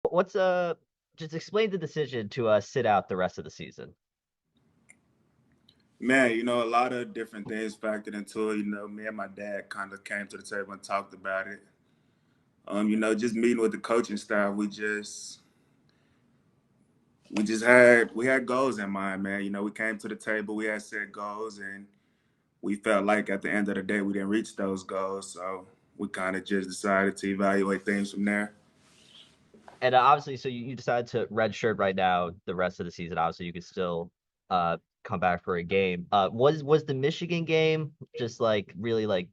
What's just explain the decision to sit out the rest of the season. Man, a lot of different things factored into it. Me and my dad kind of came to the table and talked about it. Just meeting with the coaching staff, we had goals in mind, man. We came to the table, we had set goals, and we felt like at the end of the day we didn't reach those goals. So we kind of just decided to evaluate things from there. And obviously, so you decided to redshirt right now the rest of the season. Obviously, you could still come back for a game. Was the Michigan game just like really like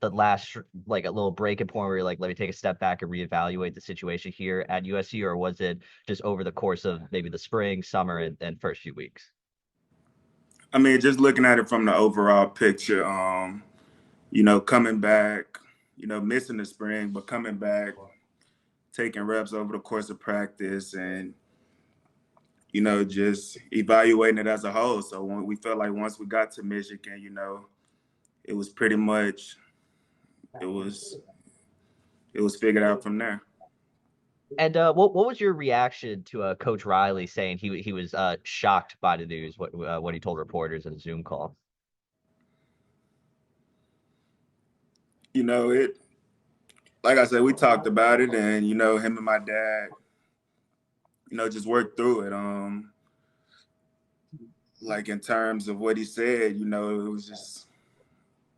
the last like a little breaking point where you're like, let me take a step back and reevaluate the situation here at USC, or was it just over the course of maybe the spring, summer, and first few weeks? I mean, just looking at it from the overall picture, coming back, missing the spring, but coming back, taking reps over the course of practice and just evaluating it as a whole. So when we felt like once we got to Michigan, it was pretty much it was it was figured out from there. And what was your reaction to Coach Riley saying he was shocked by the news what he told reporters in a Zoom call? It like I said, we talked about it, and him and my dad, just worked through it. Like in terms of what he said, it was just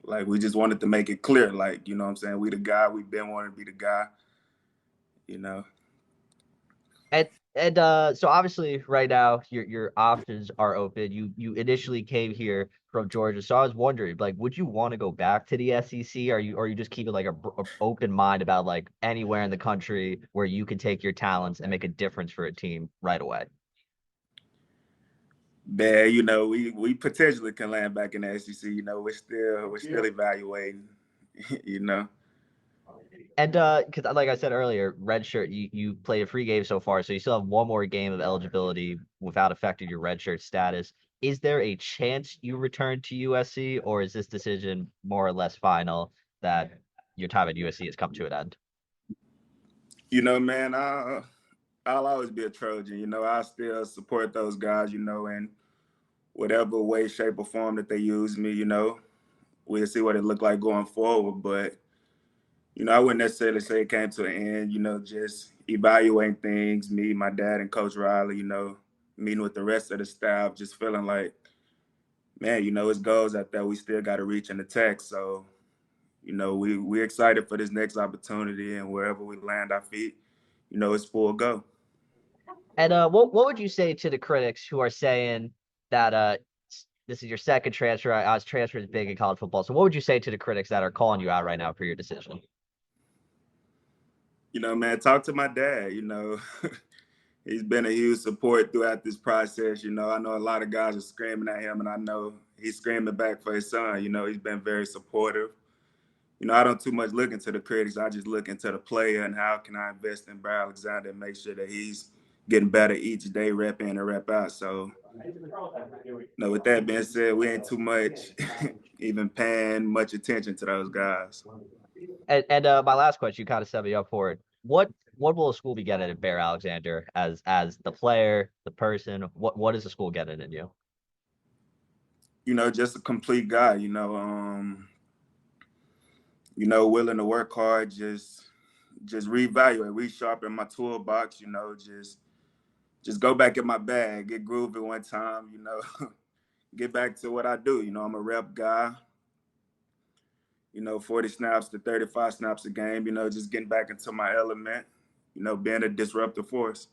like we just wanted to make it clear, like what I'm saying, we the guy, we've been wanting to be the guy, you know. And so obviously right now your options are open. You initially came here from Georgia, so I was wondering like, would you want to go back to the SEC? Or you just keeping like a open mind about like anywhere in the country where you can take your talents and make a difference for a team right away? That we potentially can land back in the SEC. We're still evaluating. you know. And because like I said earlier, redshirt, you played a free game so far, so you still have one more game of eligibility without affecting your redshirt status. Is there a chance you return to USC, or is this decision more or less final that your time at USC has come to an end? Man, I'll always be a Trojan. I still support those guys. In whatever way, shape, or form that they use me. We'll see what it look like going forward, but. I wouldn't necessarily say it came to an end, just evaluating things, me, my dad, and Coach Riley, meeting with the rest of the staff, just feeling like, man, it's goals out there we still got to reach and attack. So, we're excited for this next opportunity, and wherever we land our feet, it's full go. And what would you say to the critics who are saying that this is your second transfer? I was transferred big in college football. So what would you say to the critics that are calling you out right now for your decision? Man, talk to my dad, he's been a huge support throughout this process. I know a lot of guys are screaming at him, and I know he's screaming back for his son. He's been very supportive. I don't too much look into the critics. I just look into the player and how can I invest in Bray Alexander and make sure that he's getting better each day, rep in and rep out. So, with that being said, we ain't too much even paying much attention to those guys. And my last question, you kind of set me up for it. What will the school be getting at Bear Alexander as the player, the person? What is the school getting in you? Just a complete guy. Willing to work hard, just reevaluate, resharpen my toolbox. Just go back in my bag, get groovy one time. Get back to what I do. I'm a rep guy. 40 snaps to 35 snaps a game. Just getting back into my element. Being a disruptive force.